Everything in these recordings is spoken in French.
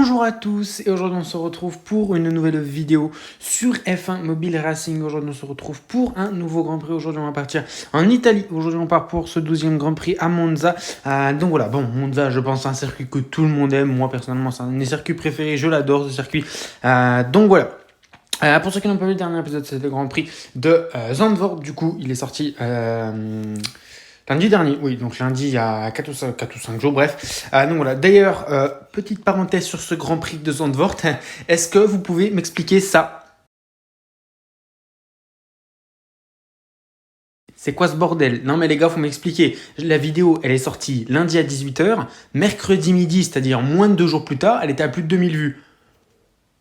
Bonjour à tous et aujourd'hui on se retrouve pour une nouvelle vidéo sur F1 Mobile Racing. Aujourd'hui on se retrouve pour un nouveau Grand Prix. Aujourd'hui on va partir en Italie. Aujourd'hui on part pour ce 12e Grand Prix à Monza. Donc voilà, bon Monza je pense c'est un circuit que tout le monde aime. Moi personnellement c'est un de mes circuits préférés, je l'adore ce circuit. Donc voilà. Pour ceux qui n'ont pas vu le dernier épisode, c'est le Grand Prix de Zandvoort. Du coup, il est sorti lundi dernier. Oui, donc lundi, il y a 4 ou 5 jours, bref. Donc voilà. D'ailleurs, petite parenthèse sur ce Grand Prix de Zandvoort. Est-ce que vous pouvez m'expliquer ça? C'est quoi ce bordel? Non mais les gars, faut m'expliquer. La vidéo, elle est sortie lundi à 18h. Mercredi midi, c'est-à-dire moins de 2 jours plus tard, elle était à plus de 2000 vues.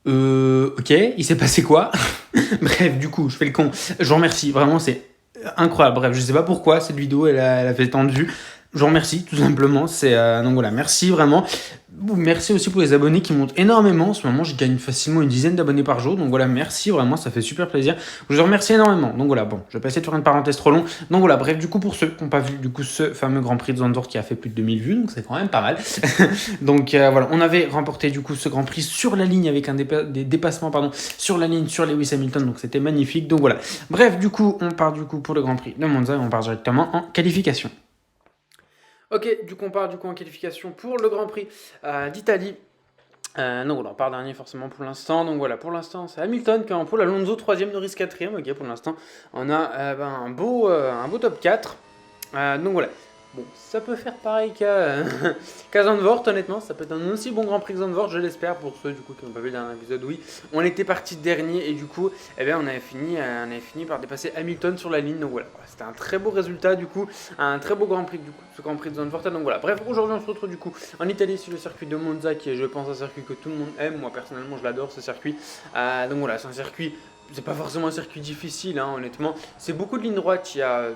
Ok, il s'est passé quoi? Bref, du coup, je fais le con. Je vous remercie, vraiment, c'est incroyable. Bref, je sais pas pourquoi cette vidéo, elle a fait tant de vues. Je vous remercie, tout simplement. Donc voilà, merci vraiment. Merci aussi pour les abonnés qui montent énormément. En ce moment, je gagne facilement une dizaine d'abonnés par jour. Donc voilà, merci vraiment, ça fait super plaisir. Je vous remercie énormément. Donc voilà, bon, je vais pas essayer de faire une parenthèse trop longue. Donc voilà, bref, du coup, pour ceux qui n'ont pas vu du coup ce fameux Grand Prix de Zandvoort qui a fait plus de 2000 vues, donc c'est quand même pas mal. Donc voilà, on avait remporté du coup ce Grand Prix sur la ligne avec des dépassements sur la ligne sur Lewis Hamilton. Donc c'était magnifique. Donc voilà. Bref, du coup, on part du coup pour le Grand Prix de Monza et on part directement en qualification. Ok, du coup on part en qualification pour le Grand Prix d'Italie. Donc voilà, on part dernier forcément pour l'instant. Donc voilà, pour l'instant c'est Hamilton qui est en pole, Alonso 3ème, Norris 4ème. Ok, pour l'instant on a un beau top 4. Donc voilà. Bon, ça peut faire pareil qu'à Zandvoort, honnêtement. Ça peut être un aussi bon Grand Prix que Zandvoort, je l'espère. Pour ceux du coup qui n'ont pas vu le dernier épisode, oui. On était parti dernier et du coup, on avait fini par dépasser Hamilton sur la ligne. Donc voilà, c'était un très beau résultat du coup, un très beau Grand Prix du coup, ce Grand Prix de Zandvoort. Donc voilà, bref, aujourd'hui on se retrouve du coup en Italie sur le circuit de Monza qui est, je pense, un circuit que tout le monde aime. Moi personnellement, je l'adore ce circuit. Donc voilà, c'est un circuit. C'est pas forcément un circuit difficile, hein, honnêtement. C'est beaucoup de lignes droites. Il y a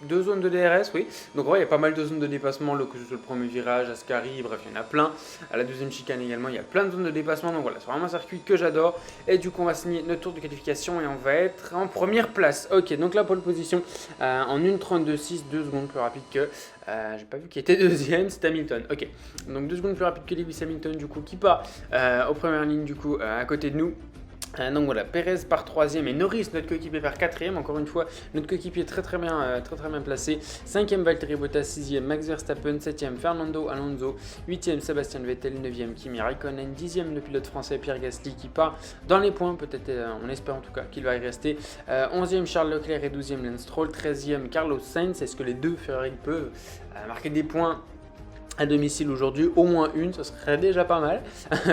2 zones de DRS, oui. Donc ouais, il y a pas mal de zones de dépassement, que ce soit le premier virage, Ascari, bref, il y en a plein. À la deuxième chicane également, il y a plein de zones de dépassement. Donc voilà, c'est vraiment un circuit que j'adore. Et du coup, on va signer notre tour de qualification et on va être en première place. Ok, donc la pole position en 1:32.6, 2 secondes plus rapide que... j'ai pas vu qui était deuxième, c'est Hamilton. Ok, donc 2 secondes plus rapide que Lewis Hamilton, du coup, qui part aux premières lignes, du coup, à côté de nous. Donc voilà, Perez par 3ème et Norris, notre coéquipier, par 4ème. Encore une fois, notre coéquipier très bien placé. 5ème Valtteri Bottas, 6ème Max Verstappen, 7ème Fernando Alonso, 8ème Sébastien Vettel, 9ème Kimi Raikkonen, 10ème le pilote français Pierre Gasly qui part dans les points, peut-être on espère en tout cas qu'il va y rester. 11ème Charles Leclerc et 12ème Lance Stroll, 13ème Carlos Sainz. Est-ce que les deux Ferrari peuvent marquer des points à domicile aujourd'hui, au moins une, ce serait déjà pas mal.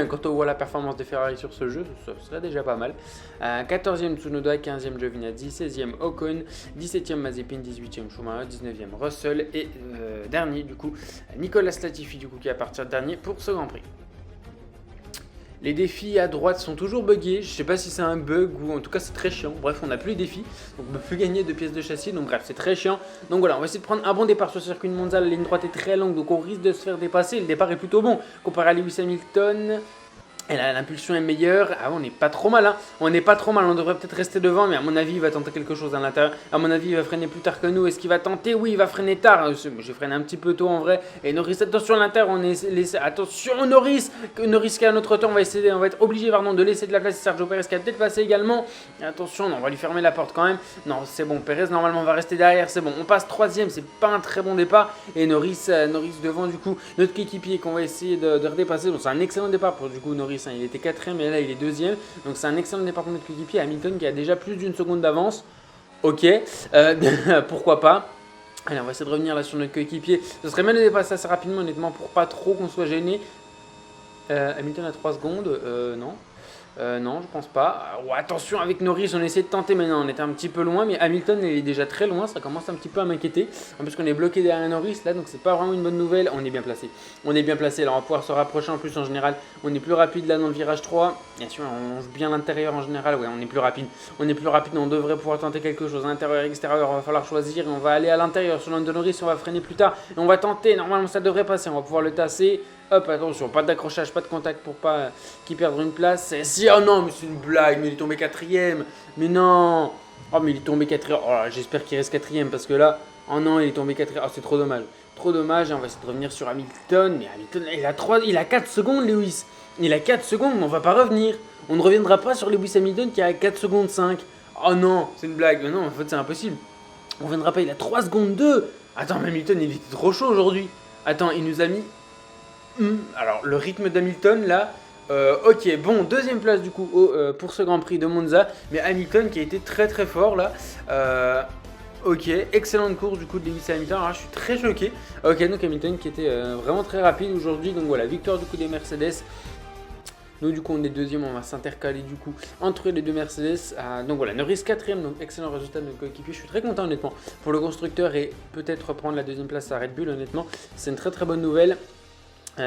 Quand on voit la performance des Ferrari sur ce jeu, ce serait déjà pas mal. 14e Tsunoda, 15e Giovinazzi, 16e Ocon, 17e Mazepin, 18e Schumacher, 19e Russell et dernier du coup Nicolas Latifi du coup qui va partir dernier pour ce Grand Prix. Les défis à droite sont toujours buggés, je sais pas si c'est un bug ou en tout cas c'est très chiant. Bref, on n'a plus les défis, donc on ne peut plus gagner de pièces de châssis, donc bref, c'est très chiant. Donc voilà, on va essayer de prendre un bon départ sur le circuit de Monza. La ligne droite est très longue, donc on risque de se faire dépasser. Le départ est plutôt bon comparé à Lewis Hamilton. Et là, l'impulsion est meilleure. Ah, on n'est pas trop mal, hein. On n'est pas trop mal. On devrait peut-être rester devant, mais à mon avis, il va tenter quelque chose à l'intérieur. À mon avis, il va freiner plus tard que nous. Est-ce qu'il va tenter? Oui, il va freiner tard. J'ai freiné un petit peu tôt en vrai. Et Norris, attention à l'intérieur. Attention, Norris. Norris qui est à notre tour. On va être obligé, de laisser de la place à Sergio Perez qui a peut-être passé également. Et attention, non, on va lui fermer la porte quand même. Non, c'est bon. Perez, normalement, va rester derrière. C'est bon. On passe 3ème. C'est pas un très bon départ. Et Norris devant, du coup, notre coéquipier qu'on va essayer de redépasser. Donc, c'est un excellent départ pour du coup Norris. Il était 4ème et là il est 2ème. Donc c'est un excellent départ pour notre coéquipier. Hamilton qui a déjà plus d'une seconde d'avance. Ok, pourquoi pas. Allez, on va essayer de revenir là sur notre coéquipier. Ce serait bien de dépasser assez rapidement honnêtement pour pas trop qu'on soit gêné. Hamilton à 3 secondes, non. Non, je pense pas. Attention avec Norris, on essaie de tenter maintenant. On était un petit peu loin, mais Hamilton il est déjà très loin. Ça commence un petit peu à m'inquiéter. En plus qu'on est bloqué derrière Norris là, donc c'est pas vraiment une bonne nouvelle. On est bien placé. Alors on va pouvoir se rapprocher en plus en général. On est plus rapide là dans le virage 3. Bien sûr, on joue bien l'intérieur en général. Ouais, on est plus rapide. On devrait pouvoir tenter quelque chose. Intérieur, extérieur, on va falloir choisir. Et on va aller à l'intérieur sur l'un de Norris. On va freiner plus tard. Et on va tenter. Normalement, ça devrait passer. On va pouvoir le tasser. Hop, attention, pas d'accrochage, pas de contact pour pas qu'il perde une place. Oh non, mais c'est une blague, mais il est tombé 4ème. Mais non. Oh, mais il est tombé 4ème. Oh, j'espère qu'il reste 4ème parce que là, Oh non, il est tombé 4. Oh, c'est trop dommage. Trop dommage. On va essayer de revenir sur Hamilton. Mais Hamilton, il a 4 secondes, Lewis. Il a 4 secondes, mais on va pas revenir. On ne reviendra pas sur Lewis Hamilton qui a 4 secondes 5. Oh non, c'est une blague. Mais non, en fait, c'est impossible. On ne reviendra pas. Il a 3 secondes 2. Attends, mais Hamilton, il était trop chaud aujourd'hui. Attends, il nous a mis. Alors, le rythme d'Hamilton, là. Ok, bon, deuxième place du coup pour ce Grand Prix de Monza. Mais Hamilton qui a été très très fort là. Ok, excellente course du coup de Lewis Hamilton. Alors, je suis très choqué. Ok, donc Hamilton qui était vraiment très rapide aujourd'hui. Donc voilà, victoire du coup des Mercedes. Nous du coup on est deuxième, on va s'intercaler du coup entre les deux Mercedes. Donc voilà, Norris quatrième, donc excellent résultat de notre coéquipier. Je suis très content honnêtement pour le constructeur et peut-être prendre la deuxième place à Red Bull honnêtement. C'est une très très bonne nouvelle.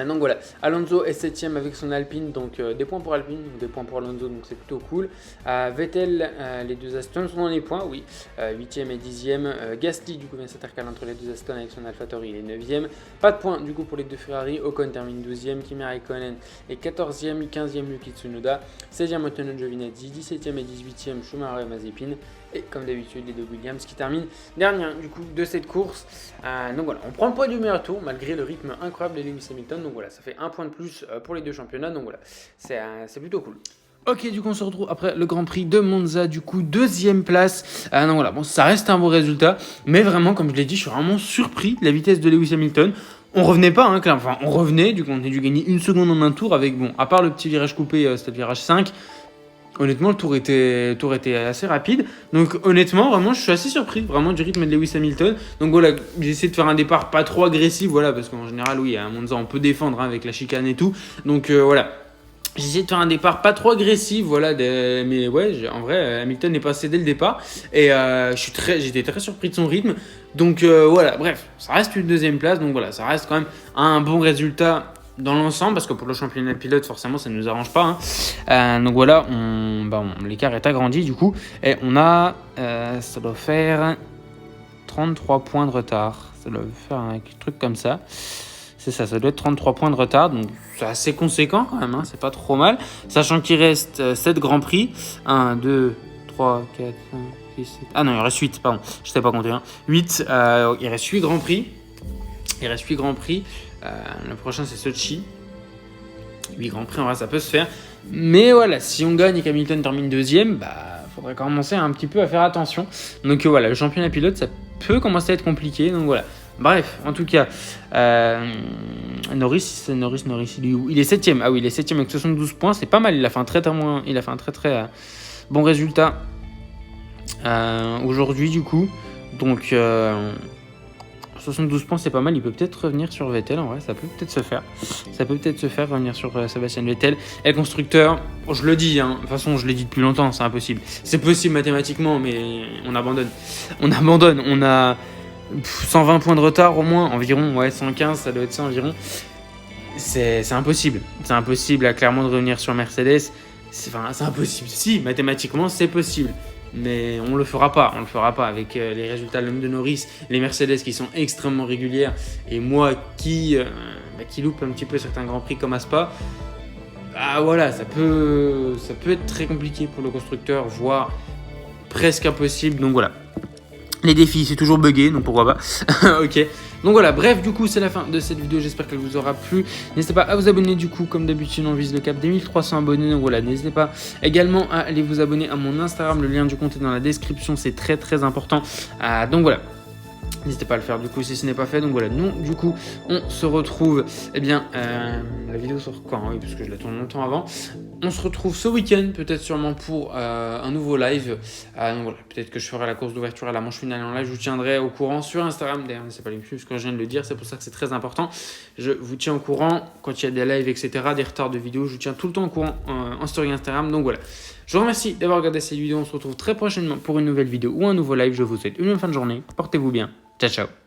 Donc voilà, Alonso est 7ème avec son Alpine, donc des points pour Alpine, des points pour Alonso, donc c'est plutôt cool. Vettel, les deux Aston sont dans les points, oui, 8ème et 10ème. Gasly du coup vient s'intercaler entre les deux Aston avec son AlphaTauri, il est 9ème. Pas de points du coup pour les deux Ferrari, Ocon termine 12ème, Kimi Raikkonen est 14ème, 15ème Yuki Tsunoda, 16ème Antonio Giovinazzi, 17ème et 18ème Schumacher et Mazepin. Et comme d'habitude, les deux Williams qui terminent dernier du coup de cette course. Donc voilà, on prend le point du meilleur tour malgré le rythme incroyable de Lewis Hamilton. Donc voilà, ça fait un point de plus pour les deux championnats. Donc voilà, c'est plutôt cool. Ok, du coup on se retrouve après le Grand Prix de Monza, du coup deuxième place. Donc voilà, bon ça reste un bon résultat, mais vraiment comme je l'ai dit, je suis vraiment surpris de la vitesse de Lewis Hamilton. On revenait pas, hein, clairement. Enfin on revenait, du coup on a dû gagner une seconde en un tour avec, bon, à part le petit virage coupé, c'était le virage 5. Honnêtement, le tour était assez rapide. Donc honnêtement, vraiment, je suis assez surpris vraiment du rythme de Lewis Hamilton. Donc voilà, j'ai essayé de faire un départ pas trop agressif, voilà, parce qu'en général, oui, à Monza, on peut défendre hein, avec la chicane et tout. Donc voilà. J'ai essayé de faire un départ pas trop agressif, voilà, mais ouais, en vrai, Hamilton n'est pas passé dès le départ. Et j'étais très surpris de son rythme. Donc voilà, bref, ça reste une deuxième place. Donc voilà, ça reste quand même un bon résultat dans l'ensemble, parce que pour le championnat de pilote, forcément, ça ne nous arrange pas. Hein. Donc voilà, l'écart est agrandi du coup. Et on a, ça doit faire 33 points de retard. Ça doit faire un truc comme ça. C'est ça doit être 33 points de retard. Donc c'est assez conséquent quand même, hein, c'est pas trop mal. Sachant qu'il reste 7 Grands Prix. 1, 2, 3, 4, 5, 6, 7. Ah non, il reste 8, pardon. Je ne t'ai pas compté. Hein. 8, il reste 8 Grands Prix. Le prochain c'est Sochi. 8 Grands Prix, en vrai ça peut se faire. Mais voilà, si on gagne et qu'Hamilton termine deuxième, faudrait commencer un petit peu à faire attention. Donc voilà, le championnat pilote ça peut commencer à être compliqué. Donc voilà. Bref, en tout cas, Norris, il est 7ème. Ah oui, il est 7ème avec 72 points, c'est pas mal. Il a fait un très bon résultat aujourd'hui du coup. Donc 72 points, c'est pas mal. Il peut peut-être revenir sur Vettel. En vrai, ça peut peut-être se faire. Revenir sur Sébastien Vettel. Et le constructeur, je le dis, hein, de toute façon, je l'ai dit depuis longtemps, c'est impossible. C'est possible mathématiquement, mais on abandonne. On a 120 points de retard au moins, environ. Ouais, 115, ça doit être ça environ. C'est impossible. C'est impossible, clairement, de revenir sur Mercedes. C'est impossible. Si, mathématiquement, c'est possible. Mais on le fera pas avec les résultats de Norris, les Mercedes qui sont extrêmement régulières et moi qui loupe un petit peu certains Grands Prix comme à Spa. Voilà, ça peut être très compliqué pour le constructeur, voire presque impossible. Donc voilà. Les défis, c'est toujours buggé, donc pourquoi pas. Ok. Donc voilà, bref, du coup, c'est la fin de cette vidéo. J'espère qu'elle vous aura plu. N'hésitez pas à vous abonner, du coup, comme d'habitude, on vise le cap des 1300 abonnés. Donc voilà, n'hésitez pas également à aller vous abonner à mon Instagram. Le lien du compte est dans la description, c'est très très important. Donc voilà. N'hésitez pas à le faire du coup si ce n'est pas fait. Donc voilà, nous du coup on se retrouve, la vidéo sort quand, oui, parce que je la tourne longtemps avant. On se retrouve ce week-end, peut-être sûrement pour un nouveau live. Donc voilà, peut-être que je ferai la course d'ouverture à la manche finale en live. Je vous tiendrai au courant sur Instagram. D'ailleurs, n'hésitez pas à les suivre, ce que je viens de le dire, c'est pour ça que c'est très important. Je vous tiens au courant quand il y a des lives, etc., des retards de vidéos. Je vous tiens tout le temps au courant en story Instagram. Donc voilà. Je vous remercie d'avoir regardé cette vidéo. On se retrouve très prochainement pour une nouvelle vidéo ou un nouveau live. Je vous souhaite une bonne fin de journée. Portez-vous bien. Ciao, ciao.